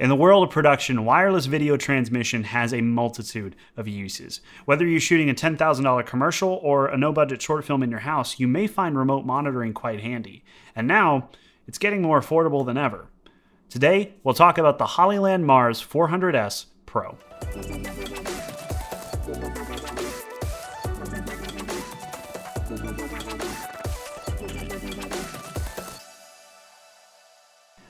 In the world of production, wireless video transmission has a multitude of uses. Whether you're shooting a $10,000 commercial or a no-budget short film in your house, you may find remote monitoring quite handy. And now, it's getting more affordable than ever. Today, we'll talk about the Hollyland Mars 400S Pro.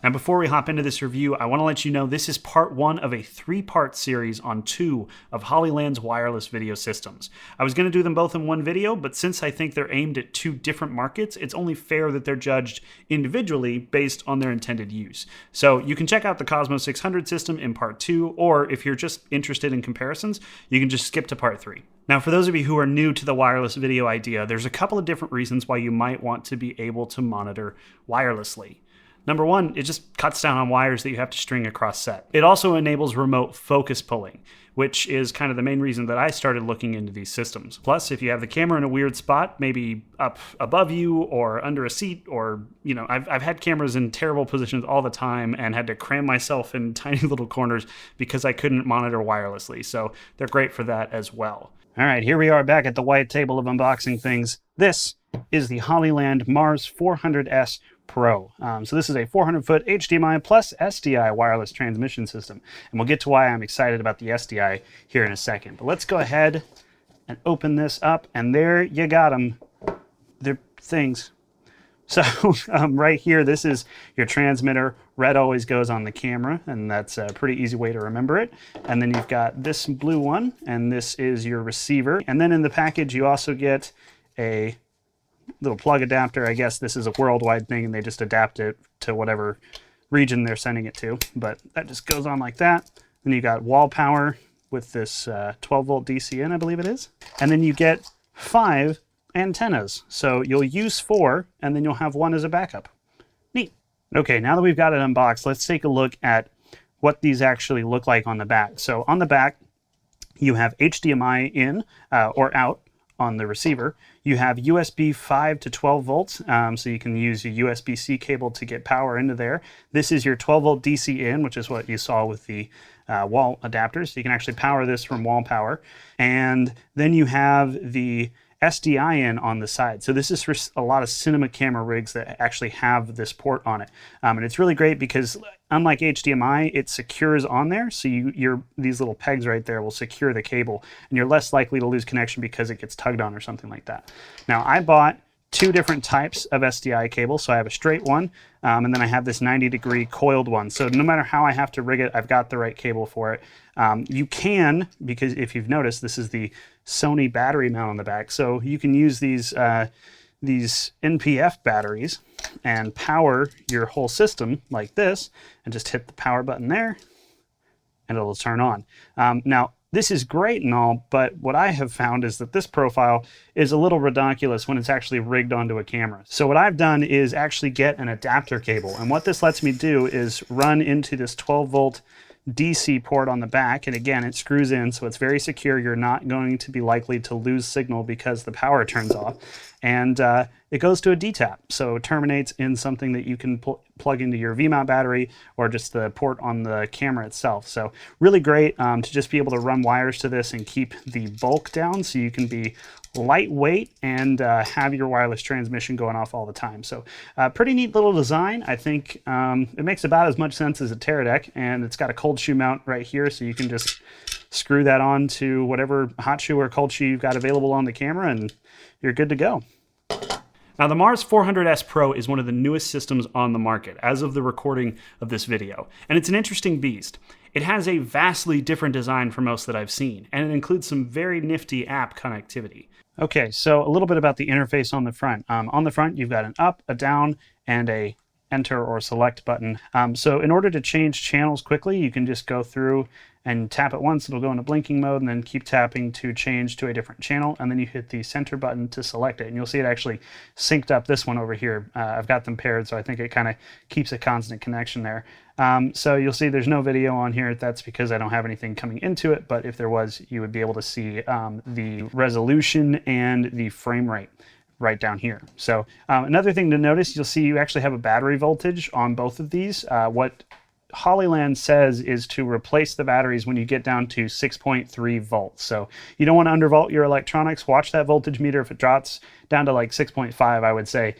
Now, before we hop into this review, I want to let you know this is part one of a three-part series on two of Hollyland's wireless video systems. I was going to do them both in one video, but since I think they're aimed at two different markets, it's only fair that they're judged individually based on their intended use. So you can check out the Cosmo 600 system in part two, or if you're just interested in comparisons, you can just skip to part three. Now, for those of you who are new to the wireless video idea, there's a couple of different reasons why you might want to be able to monitor wirelessly. Number one, it just cuts down on wires that you have to string across set. It also enables remote focus pulling, which is kind of the main reason that I started looking into these systems. Plus, if you have the camera in a weird spot, maybe up above you or under a seat, or, I've had cameras in terrible positions all the time and had to cram myself in tiny little corners because I couldn't monitor wirelessly. So they're great for that as well. All right, here we are back at the white table of unboxing things. This is the Hollyland Mars 400S Pro. So this is a 400-foot HDMI plus SDI wireless transmission system. And we'll get to why I'm excited about the SDI here in a second. But let's go ahead and open this up. And there you got them. They're things. So right here, this is your transmitter. Red always goes on the camera, and that's a pretty easy way to remember it. And then you've got this blue one, and this is your receiver. And then in the package, you also get a little plug adapter. I guess this is a worldwide thing, and they just adapt it to whatever region they're sending it to. But that just goes on like that. Then you got wall power with this 12-volt DC in, I believe it is. And then you get 5 antennas. So you'll use 4, and then you'll have 1 as a backup. Neat. Okay, now that we've got it unboxed, let's take a look at what these actually look like on the back. So on the back, you have HDMI in or out on the receiver. You have USB 5 to 12 volts, so you can use a USB-C cable to get power into there. This is your 12-volt DC in, which is what you saw with the wall adapters. So you can actually power this from wall power. And then you have the SDI in on the side. So this is for a lot of cinema camera rigs that actually have this port on it. And it's really great because unlike HDMI, it secures on there. So these little pegs right there will secure the cable, and you're less likely to lose connection because it gets tugged on or something like that. Now, I bought 2 different types of SDI cable. So I have a straight one, and then I have this 90-degree coiled one. So no matter how I have to rig it, I've got the right cable for it. You can, because if you've noticed, this is the Sony battery mount on the back. So you can use these NPF batteries and power your whole system like this, and just hit the power button there, and it'll turn on. Now, this is great and all, but what I have found is that this profile is a little ridiculous when it's actually rigged onto a camera. So what I've done is actually get an adapter cable. And what this lets me do is run into this 12-volt DC port on the back. And again, it screws in, so it's very secure. You're not going to be likely to lose signal because the power turns off. And it goes to a DTAP, so it terminates in something that you can plug into your V-mount battery or just the port on the camera itself. So really great to just be able to run wires to this and keep the bulk down so you can be lightweight and have your wireless transmission going off all the time. So pretty neat little design. I think it makes about as much sense as a Teradek, and it's got a cold shoe mount right here, so you can just screw that on to whatever hot shoe or cold shoe you've got available on the camera, and you're good to go. Now, the Mars 400S Pro is one of the newest systems on the market as of the recording of this video, and it's an interesting beast. It has a vastly different design from most that I've seen, and it includes some very nifty app connectivity. Okay, so a little bit about the interface on the front. On the front, you've got an up, a down, and a enter or select button. So in order to change channels quickly, you can just go through and tap it once. It'll go into blinking mode, and then keep tapping to change to a different channel, and then you hit the center button to select it, and you'll see it actually synced up this one over here. I've got them paired, so I think it kind of keeps a constant connection there. So you'll see there's no video on here. That's because I don't have anything coming into it, but if there was, you would be able to see the resolution and the frame rate right down here. So another thing to notice, you'll see you actually have a battery voltage on both of these. What Hollyland says is to replace the batteries when you get down to 6.3 volts. So you don't want to undervolt your electronics. Watch that voltage meter. If it drops down to like 6.5, I would say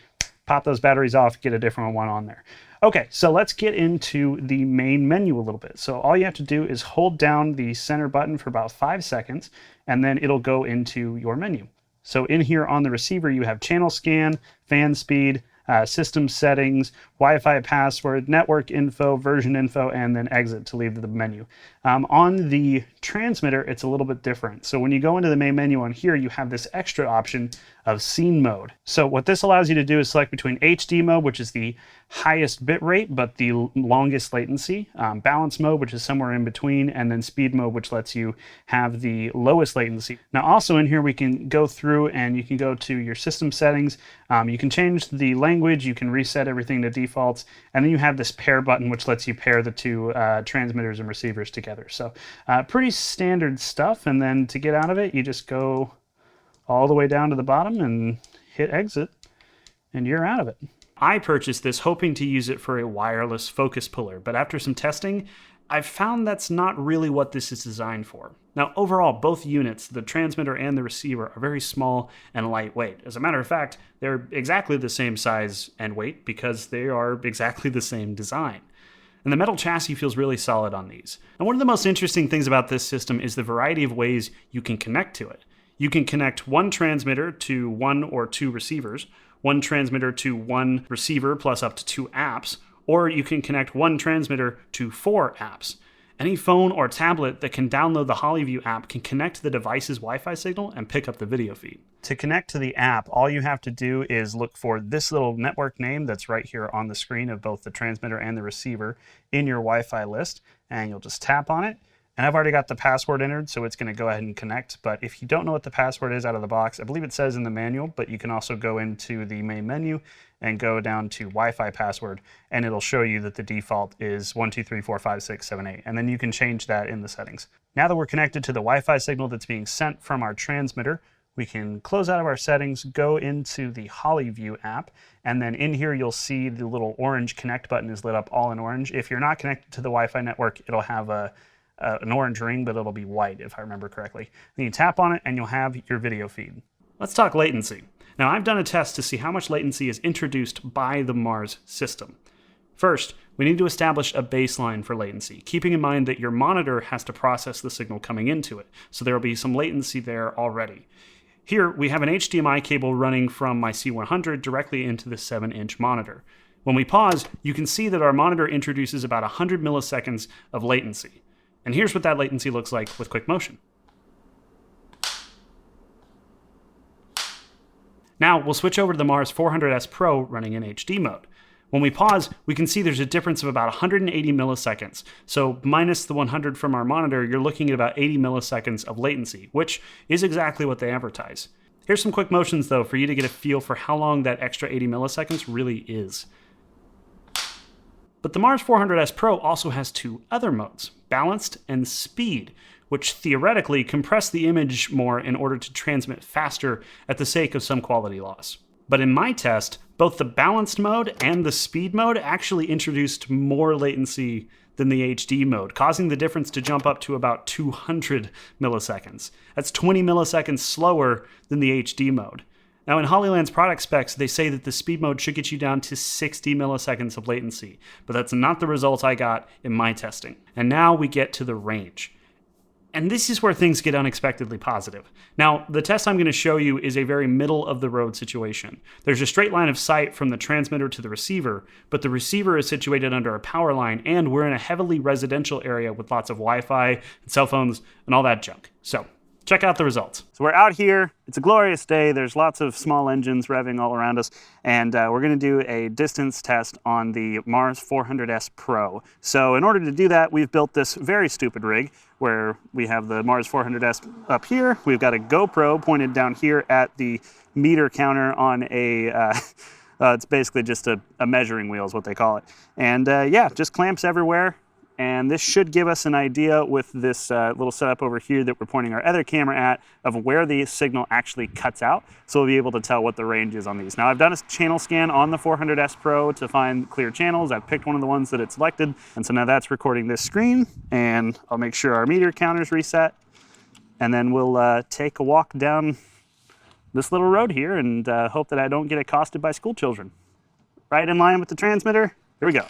pop those batteries off, get a different one on there. Okay, so let's get into the main menu a little bit. So all you have to do is hold down the center button for about 5 seconds, and then it'll go into your menu. So in here on the receiver, you have channel scan, fan speed, system settings, Wi-Fi password, network info, version info, and then exit to leave the menu. On the transmitter, it's a little bit different. So when you go into the main menu on here, you have this extra option of scene mode. So what this allows you to do is select between HD mode, which is the highest bit rate but the longest latency, balance mode, which is somewhere in between, and then speed mode, which lets you have the lowest latency. Now also in here we can go through and you can go to your system settings, you can change the language, you can reset everything to defaults, and then you have this pair button which lets you pair the two transmitters and receivers together. So pretty standard stuff, and then to get out of it you just go all the way down to the bottom and hit exit, and you're out of it. I purchased this hoping to use it for a wireless focus puller, but after some testing, I've found that's not really what this is designed for. Now, overall, both units, the transmitter and the receiver, are very small and lightweight. As a matter of fact, they're exactly the same size and weight because they are exactly the same design. And the metal chassis feels really solid on these. And one of the most interesting things about this system is the variety of ways you can connect to it. You can connect one transmitter to one or two receivers, one transmitter to one receiver plus up to 2 apps, or you can connect one transmitter to 4 apps. Any phone or tablet that can download the Hollyview app can connect to the device's Wi-Fi signal and pick up the video feed. To connect to the app, all you have to do is look for this little network name that's right here on the screen of both the transmitter and the receiver in your Wi-Fi list, and you'll just tap on it. And I've already got the password entered, so it's going to go ahead and connect. But if you don't know what the password is out of the box, I believe it says in the manual, but you can also go into the main menu and go down to Wi-Fi password, and it'll show you that the default is 1234567 8, and then you can change that in the settings. Now that we're connected to the Wi-Fi signal that's being sent from our transmitter, we can close out of our settings, go into the Hollyview app, and then in here you'll see the little orange connect button is lit up all in orange. If you're not connected to the Wi-Fi network, it'll have an orange ring, but it'll be white if I remember correctly. Then you tap on it and you'll have your video feed. Let's talk latency. Now I've done a test to see how much latency is introduced by the Mars system. First, we need to establish a baseline for latency, keeping in mind that your monitor has to process the signal coming into it, so there will be some latency there already. Here we have an HDMI cable running from my C100 directly into the 7-inch monitor. When we pause, you can see that our monitor introduces about 100 milliseconds of latency. And here's what that latency looks like with quick motion. Now we'll switch over to the Mars 400S Pro running in HD mode. When we pause, we can see there's a difference of about 180 milliseconds. So minus the 100 from our monitor, you're looking at about 80 milliseconds of latency, which is exactly what they advertise. Here's some quick motions though for you to get a feel for how long that extra 80 milliseconds really is. But the Mars 400S Pro also has 2 other modes, balanced and speed, which theoretically compress the image more in order to transmit faster at the sake of some quality loss. But in my test, both the balanced mode and the speed mode actually introduced more latency than the HD mode, causing the difference to jump up to about 200 milliseconds. That's 20 milliseconds slower than the HD mode. Now in Hollyland's product specs, they say that the speed mode should get you down to 60 milliseconds of latency, but that's not the results I got in my testing. And now we get to the range. And this is where things get unexpectedly positive. Now, the test I'm going to show you is a very middle of the road situation. There's a straight line of sight from the transmitter to the receiver, but the receiver is situated under a power line, and we're in a heavily residential area with lots of Wi-Fi and cell phones and all that junk. So, check out the results. So we're out here, it's a glorious day, there's lots of small engines revving all around us, and we're gonna do a distance test on the Mars 400S Pro. So in order to do that, we've built this very stupid rig where we have the Mars 400S up here, we've got a GoPro pointed down here at the meter counter on a, it's basically just a measuring wheel is what they call it. And yeah, just clamps everywhere. And this should give us an idea with this little setup over here that we're pointing our other camera at of where the signal actually cuts out. So we'll be able to tell what the range is on these. Now I've done a channel scan on the 400S Pro to find clear channels. I've picked one of the ones that it selected. And so now that's recording this screen, and I'll make sure our meter counter's reset. And then we'll take a walk down this little road here and hope that I don't get accosted by school children. Right in line with the transmitter. Here we go.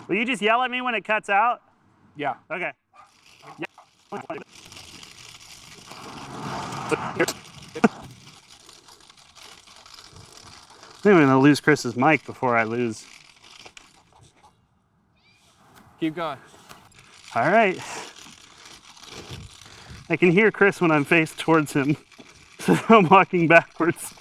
Will you just yell at me when it cuts out? Yeah. Okay. Yeah. I'm gonna lose Chris's mic before I lose. Keep going. All right. I can hear Chris when I'm faced towards him, so I'm walking backwards.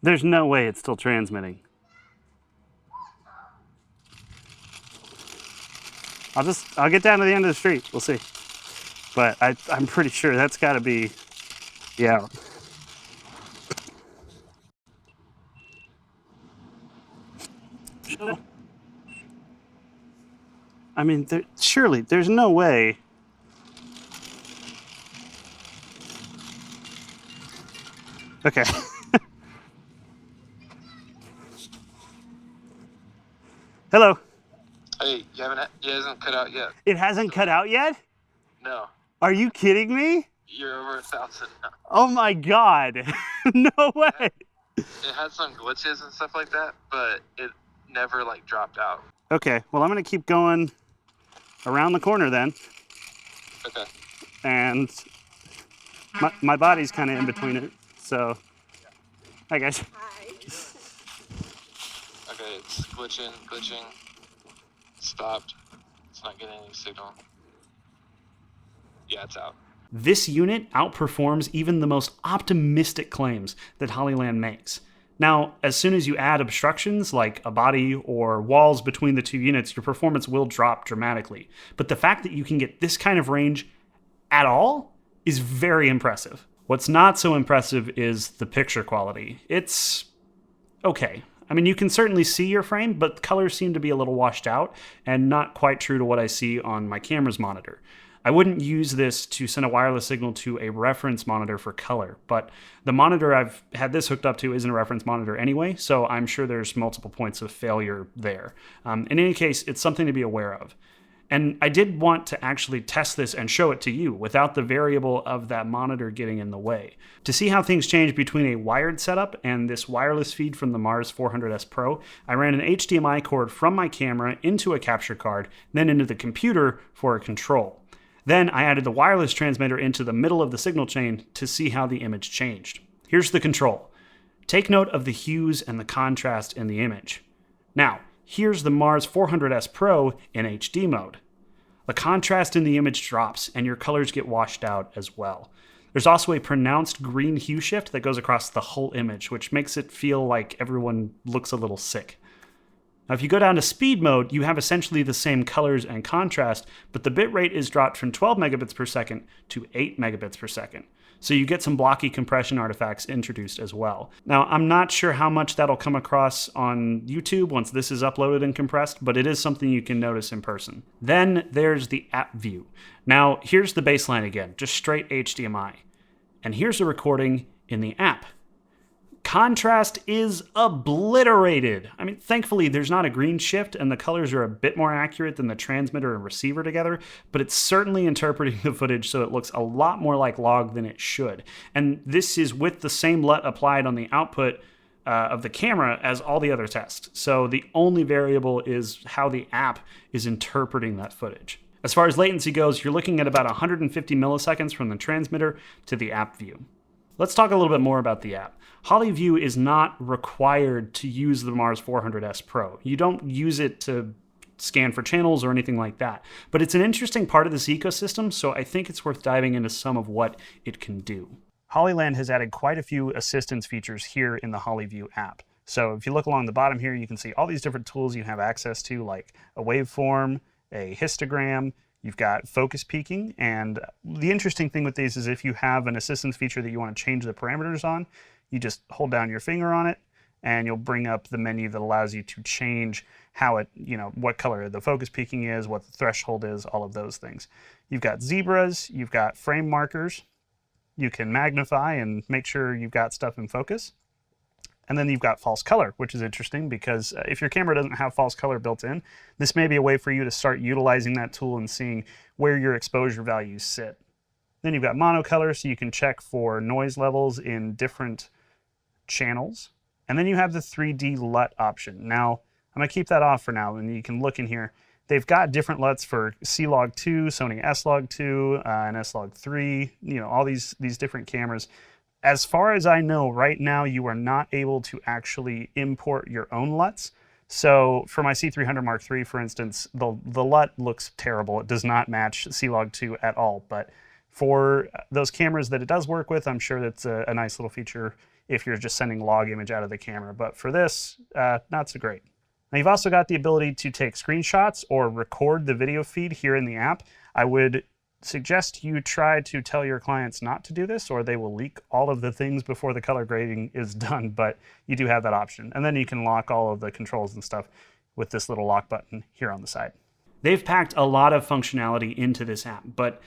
There's no way it's still transmitting. I'll get down to the end of the street. We'll see. But I'm pretty sure that's got to be, yeah. I mean, surely there's no way. Okay. Hello. Hey, it hasn't cut out yet. It hasn't cut out yet? No. Are you kidding me? You're over 1,000 now. Oh my God. No way. It had some glitches and stuff like that, but it never like dropped out. Okay, well I'm gonna keep going around the corner then. Okay. And my body's kind of in between it, so. Hi guys. Hi. Okay, it's glitching. Stopped. It's not getting any signal. Yeah, it's out. This unit outperforms even the most optimistic claims that Hollyland makes. Now, as soon as you add obstructions like a body or walls between the two units, your performance will drop dramatically. But the fact that you can get this kind of range at all is very impressive. What's not so impressive is the picture quality. It's okay. I mean, you can certainly see your frame, but colors seem to be a little washed out and not quite true to what I see on my camera's monitor. I wouldn't use this to send a wireless signal to a reference monitor for color, but the monitor I've had this hooked up to isn't a reference monitor anyway, so I'm sure there's multiple points of failure there. In any case, it's something to be aware of. And I did want to actually test this and show it to you without the variable of that monitor getting in the way. To see how things change between a wired setup and this wireless feed from the Mars 400S Pro, I ran an HDMI cord from my camera into a capture card, then into the computer for a control. Then I added the wireless transmitter into the middle of the signal chain to see how the image changed. Here's the control. Take note of the hues and the contrast in the image. Now, here's the Mars 400S Pro in HD mode. The contrast in the image drops and your colors get washed out as well. There's also a pronounced green hue shift that goes across the whole image, which makes it feel like everyone looks a little sick. Now, if you go down to speed mode, you have essentially the same colors and contrast, but the bitrate is dropped from 12 megabits per second to 8 megabits per second. So you get some blocky compression artifacts introduced as well. Now, I'm not sure how much that'll come across on YouTube once this is uploaded and compressed, but it is something you can notice in person. Then there's the app view. Now, here's the baseline again, just straight HDMI. And here's a recording in the app. Contrast is obliterated. I mean, thankfully, there's not a green shift and the colors are a bit more accurate than the transmitter and receiver together, but it's certainly interpreting the footage so it looks a lot more like log than it should. And this is with the same LUT applied on the output of the camera as all the other tests. So the only variable is how the app is interpreting that footage. As far as latency goes, you're looking at about 150 milliseconds from the transmitter to the app view. Let's talk a little bit more about the app. Hollyview is not required to use the Mars 400S Pro. You don't use it to scan for channels or anything like that. But it's an interesting part of this ecosystem, so I think it's worth diving into some of what it can do. Hollyland has added quite a few assistance features here in the Hollyview app. So if you look along the bottom here, you can see all these different tools you have access to, like a waveform, a histogram. You've got focus peaking, and the interesting thing with these is if you have an assistance feature that you want to change the parameters on, you just hold down your finger on it and you'll bring up the menu that allows you to change how it, what color the focus peaking is, what the threshold is, all of those things. You've got zebras, you've got frame markers. You can magnify and make sure you've got stuff in focus. And then you've got false color, which is interesting because if your camera doesn't have false color built in, this may be a way for you to start utilizing that tool and seeing where your exposure values sit. Then you've got monocolor, so you can check for noise levels in different channels. And then you have the 3D LUT option. Now, I'm gonna keep that off for now, and you can look in here. They've got different LUTs for C-Log2, Sony S-Log2, and S-Log3, all these different cameras. As far as I know, right now you are not able to actually import your own LUTs. So for my C300 Mark III, for instance, the LUT looks terrible. It does not match C-Log2 at all. But for those cameras that it does work with, I'm sure that's a nice little feature if you're just sending log image out of the camera. But for this, not so great. Now you've also got the ability to take screenshots or record the video feed here in the app. I would suggest you try to tell your clients not to do this, or they will leak all of the things before the color grading is done, but you do have that option. And then you can lock all of the controls and stuff with this little lock button here on the side. They've packed a lot of functionality into this app, but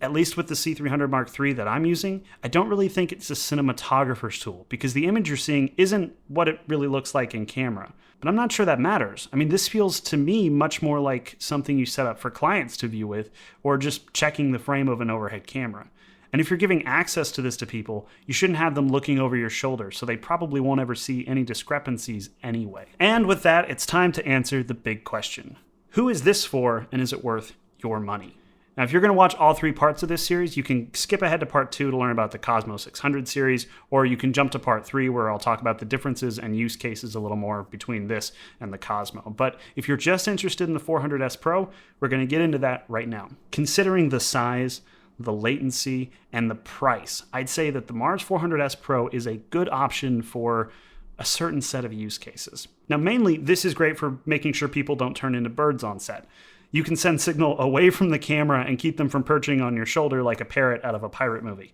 at least with the C300 Mark III that I'm using, I don't really think it's a cinematographer's tool because the image you're seeing isn't what it really looks like in camera. But I'm not sure that matters. I mean, this feels to me much more like something you set up for clients to view with, or just checking the frame of an overhead camera. And if you're giving access to this to people, you shouldn't have them looking over your shoulder, so they probably won't ever see any discrepancies anyway. And with that, it's time to answer the big question. Who is this for, and is it worth your money? Now, if you're going to watch all 3 parts of this series, you can skip ahead to part 2 to learn about the Cosmo 600 series, or you can jump to part 3 where I'll talk about the differences and use cases a little more between this and the Cosmo. But if you're just interested in the 400S Pro, we're going to get into that right now. Considering the size, the latency, and the price, I'd say that the Mars 400S Pro is a good option for a certain set of use cases. Now, mainly, this is great for making sure people don't turn into birds on set. You can send signal away from the camera and keep them from perching on your shoulder like a parrot out of a pirate movie.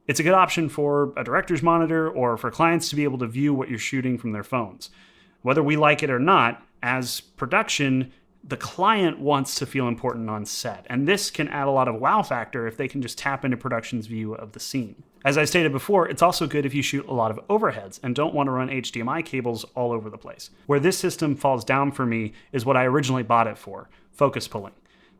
It's a good option for a director's monitor or for clients to be able to view what you're shooting from their phones. Whether we like it or not, as production, the client wants to feel important on set, and this can add a lot of wow factor if they can just tap into production's view of the scene. As I stated before, it's also good if you shoot a lot of overheads and don't want to run HDMI cables all over the place. Where this system falls down for me is what I originally bought it for, focus pulling.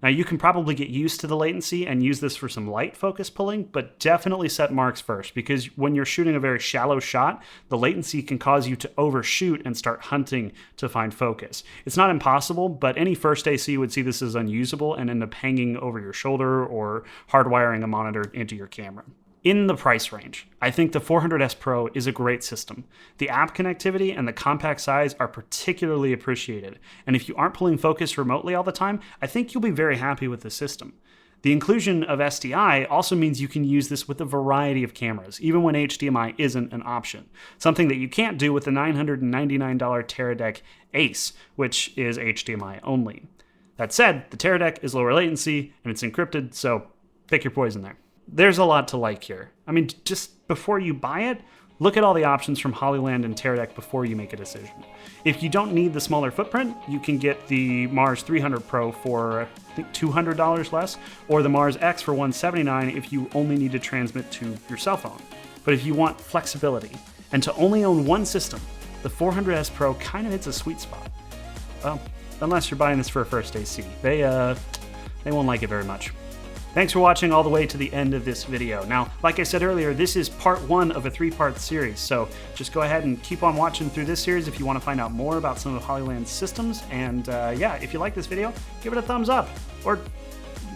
Now you can probably get used to the latency and use this for some light focus pulling, but definitely set marks first, because when you're shooting a very shallow shot, the latency can cause you to overshoot and start hunting to find focus. It's not impossible, but any first AC would see this as unusable and end up hanging over your shoulder or hardwiring a monitor into your camera. In the price range, I think the 400S Pro is a great system. The app connectivity and the compact size are particularly appreciated, and if you aren't pulling focus remotely all the time, I think you'll be very happy with the system. The inclusion of SDI also means you can use this with a variety of cameras, even when HDMI isn't an option, something that you can't do with the $999 Teradek Ace, which is HDMI only. That said, the Teradek is lower latency and it's encrypted, so pick your poison there. There's a lot to like here. I mean, just before you buy it, look at all the options from Hollyland and Teradek before you make a decision. If you don't need the smaller footprint, you can get the Mars 300 Pro for, I think, $200 less, or the Mars X for $179 if you only need to transmit to your cell phone. But if you want flexibility and to only own one system, the 400S Pro kind of hits a sweet spot. Well, unless you're buying this for a first AC. They won't like it very much. Thanks for watching all the way to the end of this video. Now, like I said earlier, this is part 1 of a 3-part series, so just go ahead and keep on watching through this series if you want to find out more about some of Hollyland's systems. And yeah, if you like this video, give it a thumbs up, or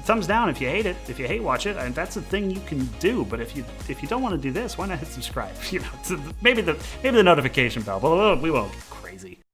thumbs down if you hate it. If you hate watch it, and that's a thing you can do. But if you don't want to do this, why not hit subscribe? Maybe the notification bell, but we won't get crazy.